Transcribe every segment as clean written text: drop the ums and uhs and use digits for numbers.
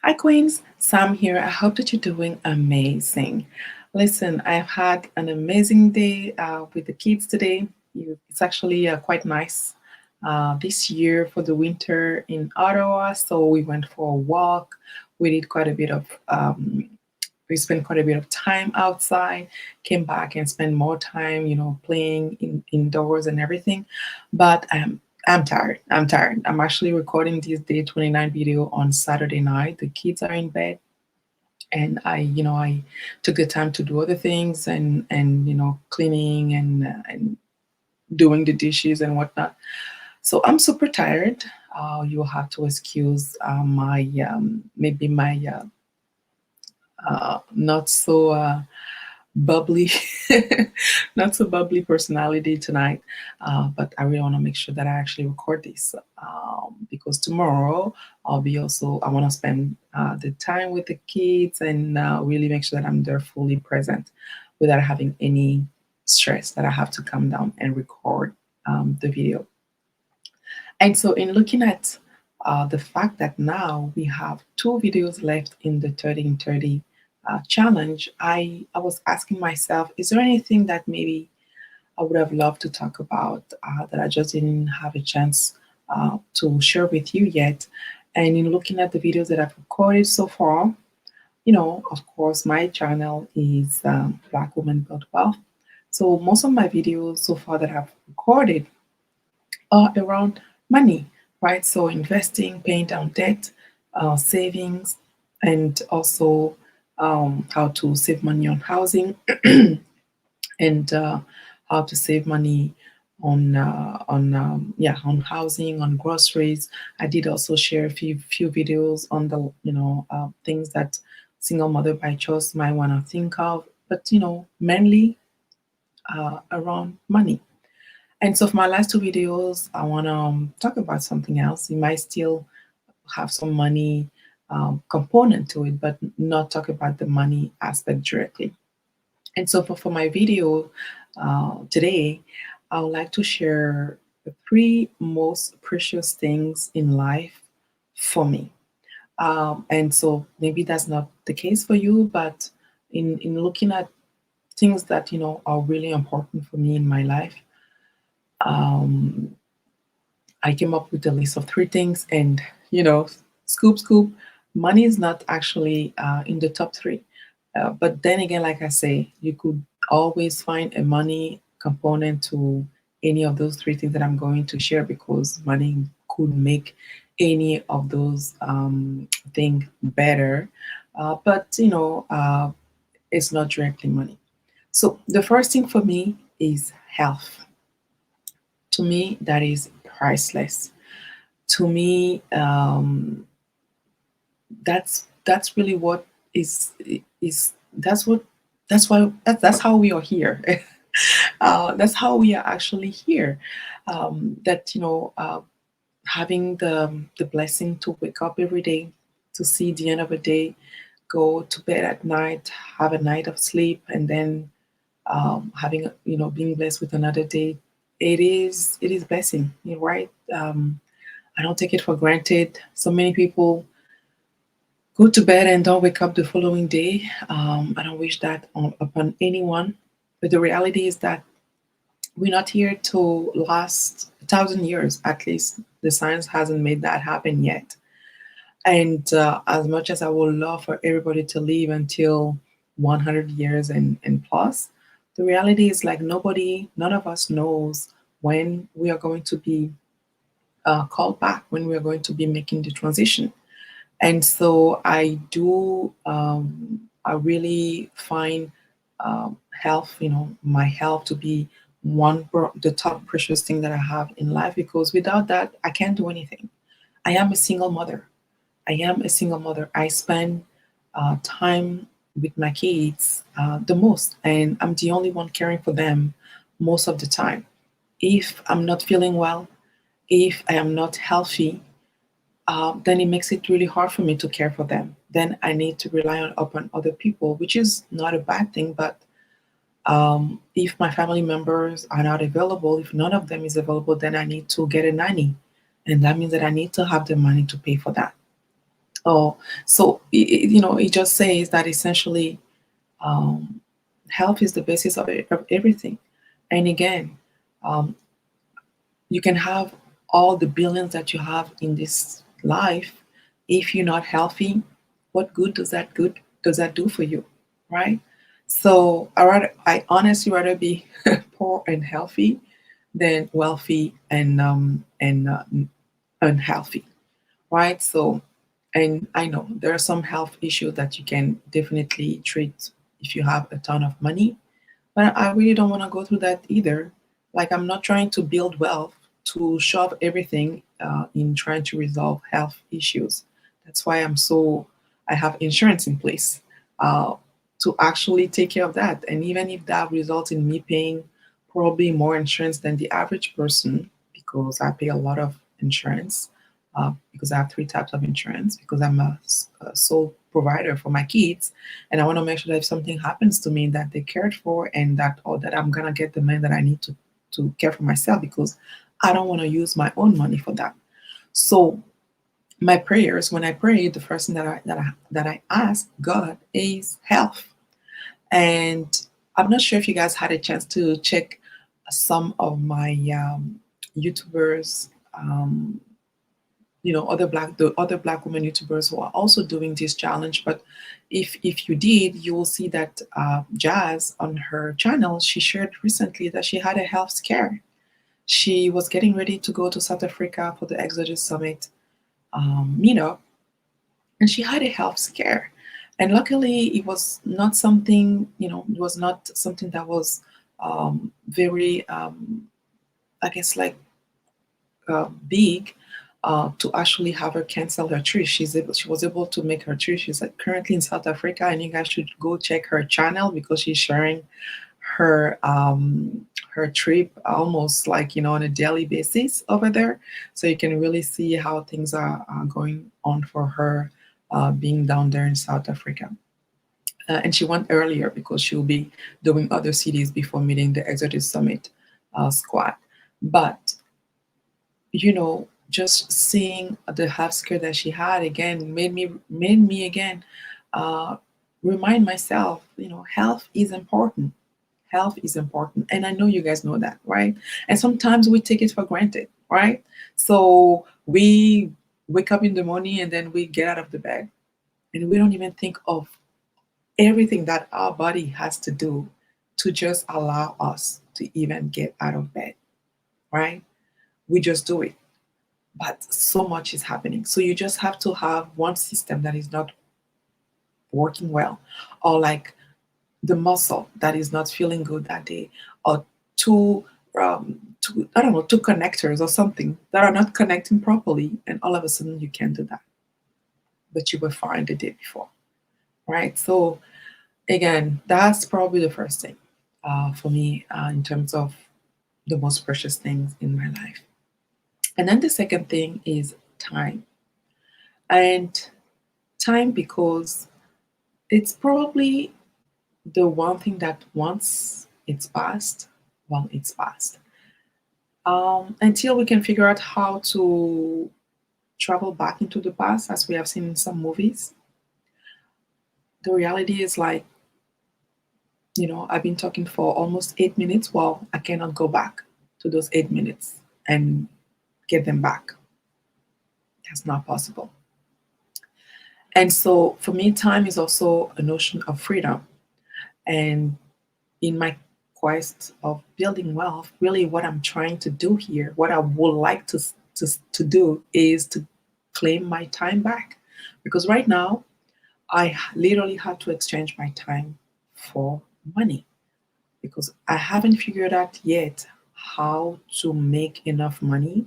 Hi, Queens. Sam here. I hope that you're doing amazing. Listen, I've had an amazing day with the kids today. It's actually quite nice this year for the winter in Ottawa. So we went for a walk. We did quite a bit of, we spent quite a bit of time outside, came back and spent more time, playing indoors and everything. But I'm tired. I'm tired. I'm actually recording this day 29 video on Saturday night. The kids are in bed, and I took the time to do other things and cleaning and doing the dishes and whatnot. So I'm super tired. You'll have to excuse my maybe my not so bubbly, not so bubbly personality tonight. But I really want to make sure that I actually record this because tomorrow I want to spend the time with the kids and really make sure that I'm there fully present without having any stress that I have to come down and record the video. And so, in looking at the fact that now we have two videos left in the 30 in 30 challenge, I was asking myself, is there anything that maybe I would have loved to talk about that I just didn't have a chance to share with you yet? And in looking at the videos that I've recorded so far, of course, my channel is Black Woman Build Wealth. So most of my videos so far that I've recorded around money, right? So investing, paying down debt, savings, and also how to save money on housing and how to save money on housing, on groceries. I did also share a few videos on the things that single mother by choice might want to think of, but mainly around money. And so for my last two videos, I want to talk about something else. You might still have some money component to it, but not talk about the money aspect directly. And so for my video today, I would like to share the three most precious things in life for me. And so maybe that's not the case for you, but in looking at things that are really important for me in my life, um, I came up with a list of three things, and scoop, scoop, money is not actually in the top three. But then again, like I say, you could always find a money component to any of those three things that I'm going to share because money could make any of those things better. But it's not directly money. So the first thing for me is health. To me, that is priceless. To me, that's really what is that's what that's how we are here. That's how we are actually here. That having the blessing to wake up every day, to see the end of a day, go to bed at night, have a night of sleep, and then having being blessed with another day. It is blessing, right? I don't take it for granted. So many people go to bed and don't wake up the following day. I don't wish that upon anyone. But the reality is that we're not here to last 1,000 years. At least the science hasn't made that happen yet. And as much as I would love for everybody to live until 100 years and plus, the reality is like none of us knows when we are going to be called back, when we are going to be making the transition. And so I really find health, my health to be the top precious thing that I have in life because without that, I can't do anything. I am a single mother. I am a single mother. I spend time with my kids the most, and I'm the only one caring for them most of the time. If I'm not feeling well, if I am not healthy, then it makes it really hard for me to care for them. Then I need to rely upon other people, which is not a bad thing. But if my family members are not available, if none of them is available, then I need to get a nanny, and that means that I need to have the money to pay for that. Oh, so it just says that essentially, um, health is the basis of everything. And again, um, you can have all the billions that you have in this life. If you're not healthy, what good does that do for you, right? So I honestly rather be poor and healthy than wealthy and unhealthy, right? So, and I know there are some health issues that you can definitely treat if you have a ton of money, but I really don't want to go through that either. Like, I'm not trying to build wealth to shove everything in trying to resolve health issues. That's why I have insurance in place uh, to actually take care of that. And even if that results in me paying probably more insurance than the average person, because I pay a lot of insurance, because I have three types of insurance, because I'm a sole provider for my kids, and I want to make sure that if something happens to me, that they cared for, and that or that I'm gonna get the money that I need to care for myself, because I don't want to use my own money for that. So my prayers, when I pray, the first thing that I ask God is health. And I'm not sure if you guys had a chance to check some of my YouTubers, the other black women YouTubers who are also doing this challenge. But if you did, you will see that Jazz on her channel, she shared recently that she had a health scare. She was getting ready to go to South Africa for the Exodus Summit meetup, and she had a health scare. And luckily, it was not something, it was not something that was very, I guess, like big, to actually have her cancel her trip. She was able to make her trip. She's like currently in South Africa, and you guys should go check her channel because she's sharing her her trip almost like on a daily basis over there. So you can really see how things are going on for her, being down there in South Africa. And she went earlier because she'll be doing other cities before meeting the Exodus Summit squad. But just seeing the half skirt that she had again made me again uh, remind myself, health is important. Health is important, and I know you guys know that, right? And sometimes we take it for granted, right? So we wake up in the morning and then we get out of the bed, and we don't even think of everything that our body has to do to just allow us to even get out of bed, right? We just do it, but so much is happening. So you just have to have one system that is not working well, or like the muscle that is not feeling good that day, or two I don't know, two connectors or something that are not connecting properly, and all of a sudden you can't do that, but you were fine the day before, right? So again, that's probably the first thing for me, in terms of the most precious things in my life. And then the second thing is time. And time, because it's probably the one thing that once it's past, well, it's past. Until we can figure out how to travel back into the past, as we have seen in some movies, the reality is like, I've been talking for almost 8 minutes. Well, I cannot go back to those 8 minutes and get them back. That's not possible. And so for me, time is also a notion of freedom. And in my quest of building wealth, really what I'm trying to do here, what I would like to do is to claim my time back. Because right now, I literally had to exchange my time for money, because I haven't figured out yet how to make enough money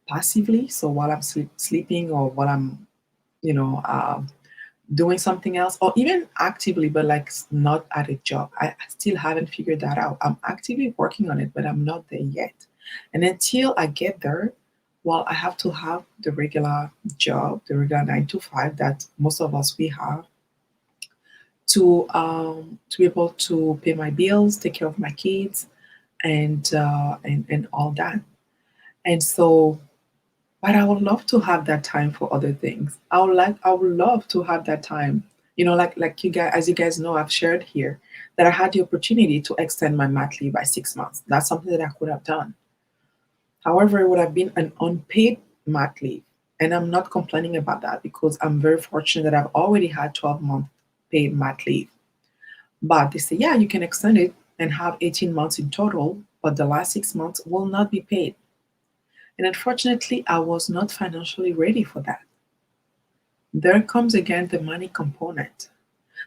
passively. So while I'm sleeping, or while I'm, you know, uh, doing something else, or even actively, but like not at a job. I still haven't figured that out. I'm actively working on it, but I'm not there yet. And until I get there, well, I have to have the regular job, the regular 9 to 5 that most of us we have, to be able to pay my bills, take care of my kids, and all that. And so But I would love to have that time for other things. I would love to have that time. Like you guys, as you guys know, I've shared here that I had the opportunity to extend my mat leave by 6 months. That's something that I could have done. However, it would have been an unpaid mat leave. And I'm not complaining about that because I'm very fortunate that I've already had 12-month paid mat leave. But they say, yeah, you can extend it and have 18 months in total, but the last 6 months will not be paid. And unfortunately, I was not financially ready for that. There comes again the money component.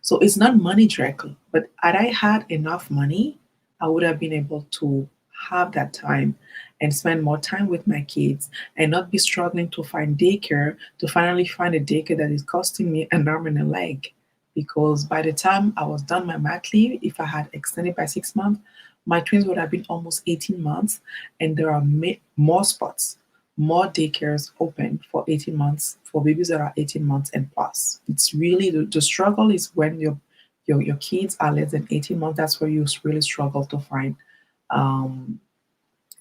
So it's not money directly, but had I had enough money, I would have been able to have that time and spend more time with my kids and not be struggling to find daycare, to finally find a daycare that is costing me an arm and a leg. Because by the time I was done my mat leave, if I had extended by 6 months, my twins would have been almost 18 months, and there are more spots, more daycares open for 18 months for babies that are 18 months and plus. It's really the struggle is when your kids are less than 18 months. That's where you really struggle to find um,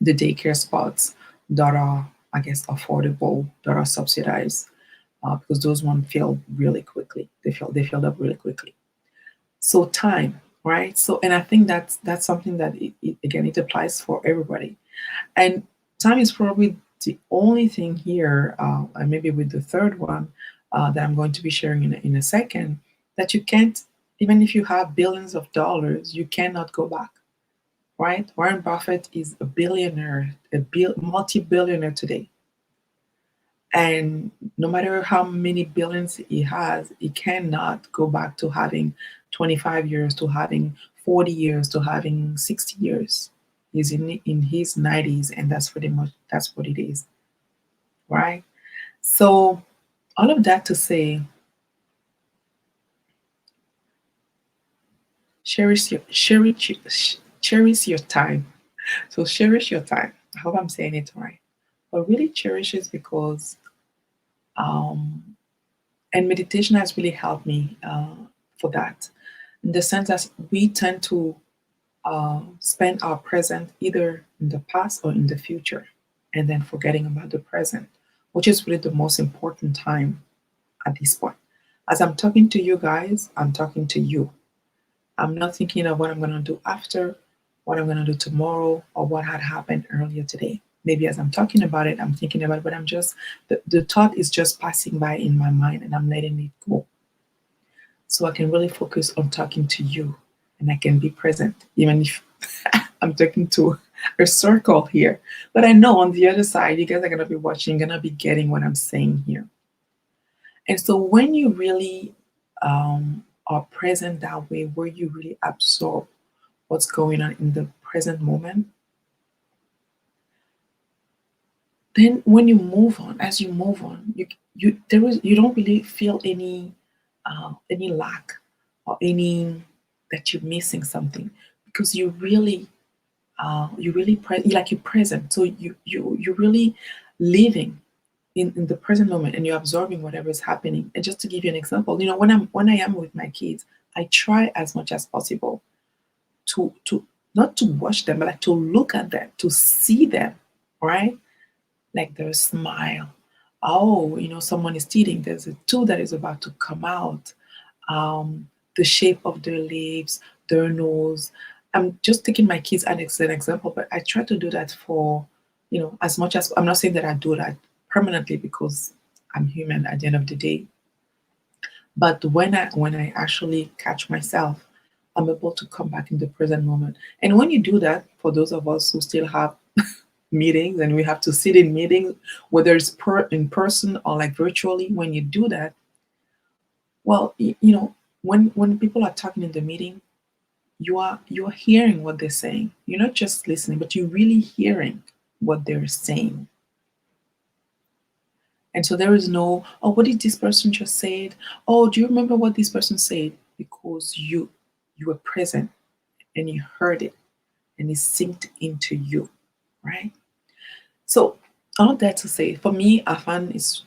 the daycare spots that are, I guess, affordable, that are subsidized, because those ones fill really quickly. They filled up really quickly. So time, right? So, and I think that's something that again it applies for everybody. And time is probably the only thing here, and maybe with the third one that I'm going to be sharing in a second, that you can't, even if you have billions of dollars, you cannot go back, right? Warren Buffett is a billionaire, multi-billionaire today. And no matter how many billions he has, he cannot go back to having 25 years, to having 40 years, to having 60 years. He's in his 90s, and that's pretty much that's what it is, right? So all of that to say, cherish your time. So cherish your time. I hope I'm saying it right. But really cherish it because um, and meditation has really helped me for that, in the sense that we tend to spend our present either in the past or in the future, and then forgetting about the present, which is really the most important time at this point. As I'm talking to you guys, I'm talking to you. I'm not thinking of what I'm going to do after, what I'm going to do tomorrow, or what had happened earlier today. Maybe as I'm talking about it, I'm thinking about it, but the thought is just passing by in my mind and I'm letting it go. So I can really focus on talking to you and I can be present, even if I'm talking to a circle here. But I know on the other side, you guys are going to be watching, going to be getting what I'm saying here. And so when you really are present that way, where you really absorb what's going on in the present moment, then when you move on, as you move on, you don't really feel any lack or any that you're missing something, because you really like you're present. So you're really living in the present moment, and you're absorbing whatever is happening. And just to give you an example, when I am with my kids, I try as much as possible to not to watch them, but like to look at them, to see them, right? Like their smile. Oh, someone is teething. There's a tooth that is about to come out. Um, the shape of their lips, their nose. I'm just taking my kids as an example, but I try to do that for, as much as I'm not saying that I do that permanently because I'm human at the end of the day. But when I actually catch myself, I'm able to come back in the present moment. And when you do that, for those of us who still have meetings and we have to sit in meetings, whether it's in person or like virtually, when you do that, well, when people are talking in the meeting, you're hearing what they're saying. You're not just listening, but you're really hearing what they're saying. And so there is no, oh, what did this person just say? Oh, do you remember what this person said? Because you were present and you heard it and it synced into you, right? So all that to say, for me, I find it's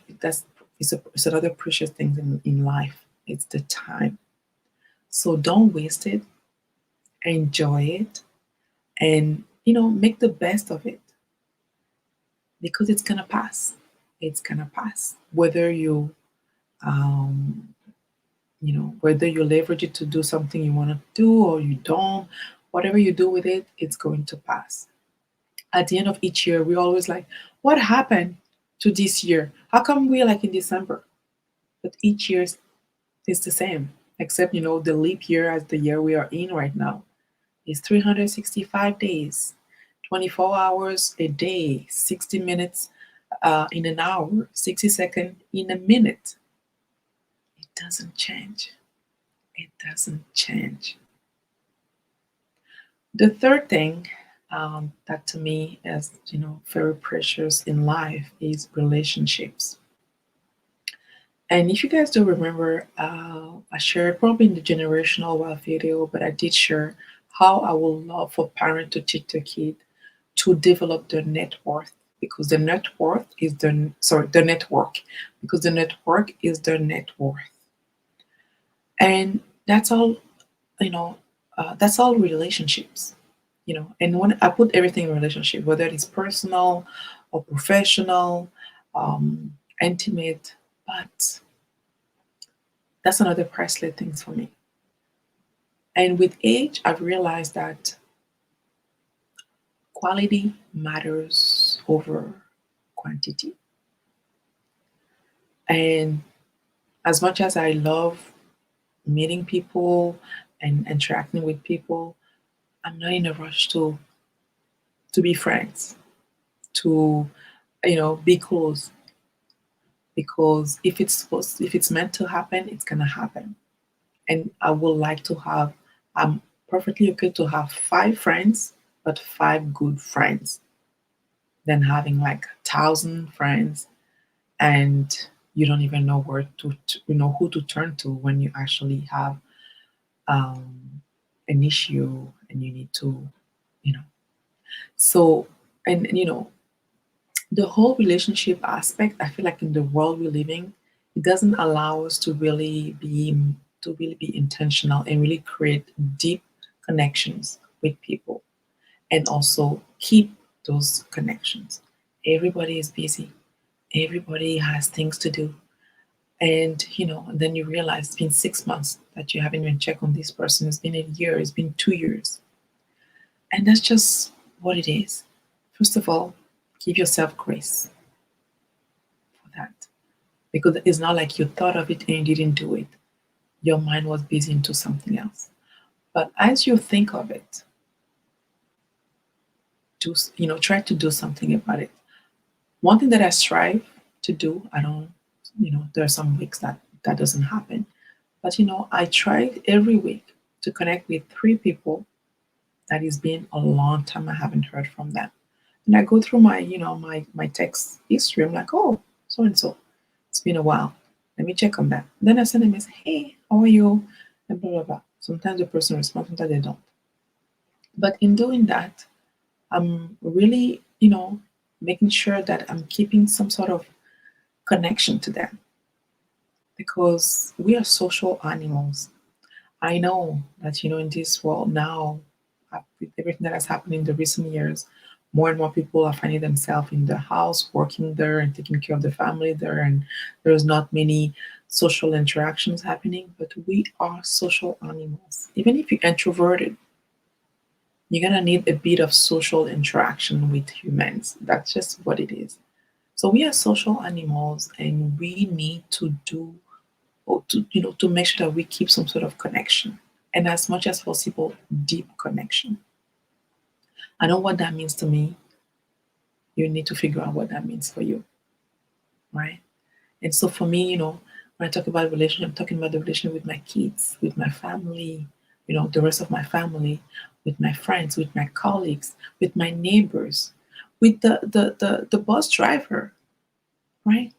another precious thing in life. It's the time. So don't waste it, enjoy it, and make the best of it, because it's gonna pass. it's gonna pass. Um, whether you leverage it to do something you want to do or you don't, whatever you do with it, it's going to pass. At the end of each year, we're always like, what happened to this year? How come we're like in December? But each year is the same, except, the leap year as the year we are in right now is 365 days, 24 hours a day, 60 minutes in an hour, 60 seconds in a minute. It doesn't change. It doesn't change. The third thing that to me is, very precious in life is relationships. And if you guys do remember, I shared probably in the generational wealth video, but I did share how I would love for parents to teach their kid to develop their net worth, because the net worth is the network, because the network is their net worth. And that's all, that's all relationships, and when I put everything in relationship, whether it's personal or professional, intimate, but that's another priceless thing for me. And with age, I've realized that quality matters over quantity. And as much as I love meeting people and interacting with people, I'm not in a rush to be friends, to be close, because if it's meant to happen, it's gonna happen. And I would like to have, I'm perfectly okay to have 5 friends, but 5 good friends, than having like 1,000 friends and you don't even know where who to turn to when you actually have um, an issue and you need to, you know. So, and the whole relationship aspect, I feel like in the world we're living, it doesn't allow us to really be intentional and really create deep connections with people and also keep those connections. Everybody is busy. Everybody has things to do. And then you realize it's been 6 months that you haven't even checked on this person. It's been a year, it's been 2 years. And that's just what it is. First of all, give yourself grace for that. Because it's not like you thought of it and you didn't do it. Your mind was busy into something else. But as you think of it, try to do something about it. One thing that I strive to do, I don't, there are some weeks that doesn't happen. But I try every week to connect with 3 people that it's been a long time I haven't heard from them. And I go through my text history. I'm like, oh, so and so. It's been a while. Let me check on that. Then I send a message, hey, how are you? And blah blah blah. Sometimes the person responds, sometimes they don't. But in doing that, I'm really, making sure that I'm keeping some sort of connection to them, because we are social animals. I know that, in this world now, with everything that has happened in the recent years, more and more people are finding themselves in the house, working there and taking care of the family there, and there's not many social interactions happening. But we are social animals. Even if you're introverted, you're gonna need a bit of social interaction with humans. That's just what it is. So we are social animals, and we need to do, or to make sure that we keep some sort of connection, and as much as possible, deep connection. I know what that means to me. You need to figure out what that means for you, right? And so for me, when I talk about relationship, I'm talking about the relationship with my kids, with my family, the rest of my family, with my friends, with my colleagues, with my neighbors, with the bus driver, right?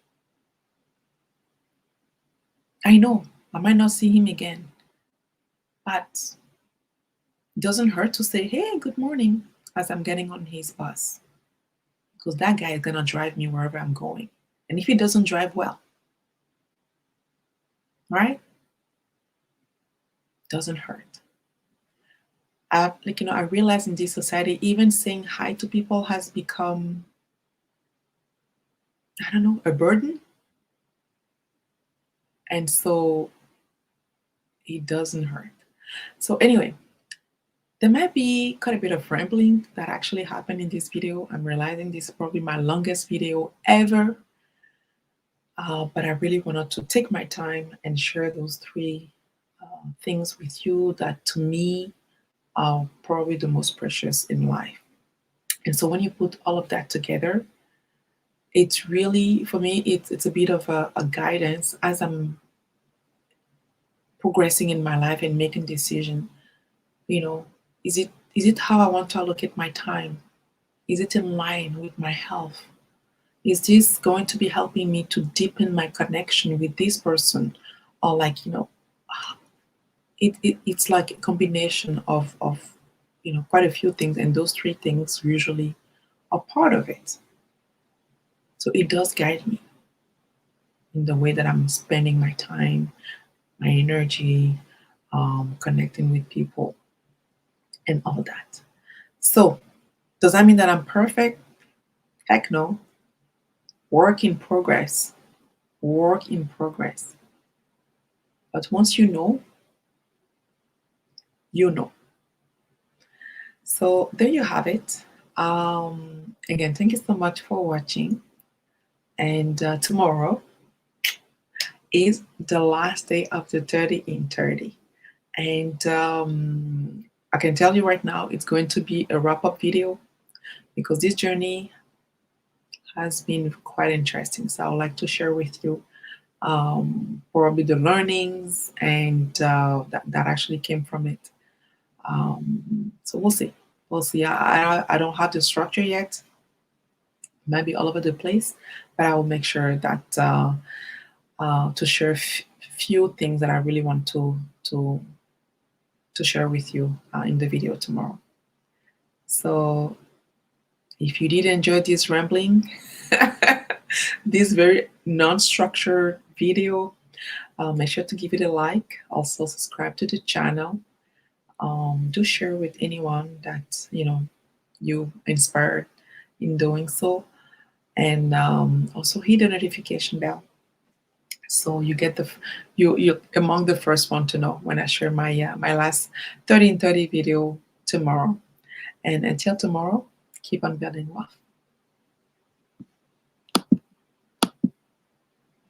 I know I might not see him again, but it doesn't hurt to say, hey, good morning, as I'm getting on his bus, because that guy is gonna drive me wherever I'm going. And if he doesn't drive well, right? Doesn't hurt. I realize in this society, even saying hi to people has become, I don't know, a burden. And so it doesn't hurt. So anyway, there might be quite a bit of rambling that actually happened in this video. I'm realizing this is probably my longest video ever, but I really wanted to take my time and share those three things with you that to me are probably the most precious in life. And so when you put all of that together, it's really, for me, it's a bit of a guidance as I'm progressing in my life and making decisions. You know, is it how I want to allocate my time? Is it in line with my health? Is this going to be helping me to deepen my connection with this person? Or like, it's like a combination of quite a few things, and those three things usually are part of it. So it does guide me in the way that I'm spending my time, my energy, connecting with people, and all that. So, does that mean that I'm perfect? Heck no. Work in progress. Work in progress. But once you know, you know. So, there you have it. Again, thank you so much for watching. And tomorrow is the last day of the 30 in 30. And I can tell you right now, it's going to be a wrap up video because this journey has been quite interesting. So I would like to share with you probably the learnings and that actually came from it. So we'll see. We'll see. I don't have the structure yet. It might be all over the place, but I will make sure that to share few things that I really want to share with you in the video tomorrow. So if you did enjoy this rambling, this very non-structured video, make sure to give it a like. Also subscribe to the channel. Do share with anyone that you inspired in doing so, and also hit the notification bell so you get you're among the first one to know when I share my last 30 in 30 video tomorrow. And until tomorrow, keep on building wealth.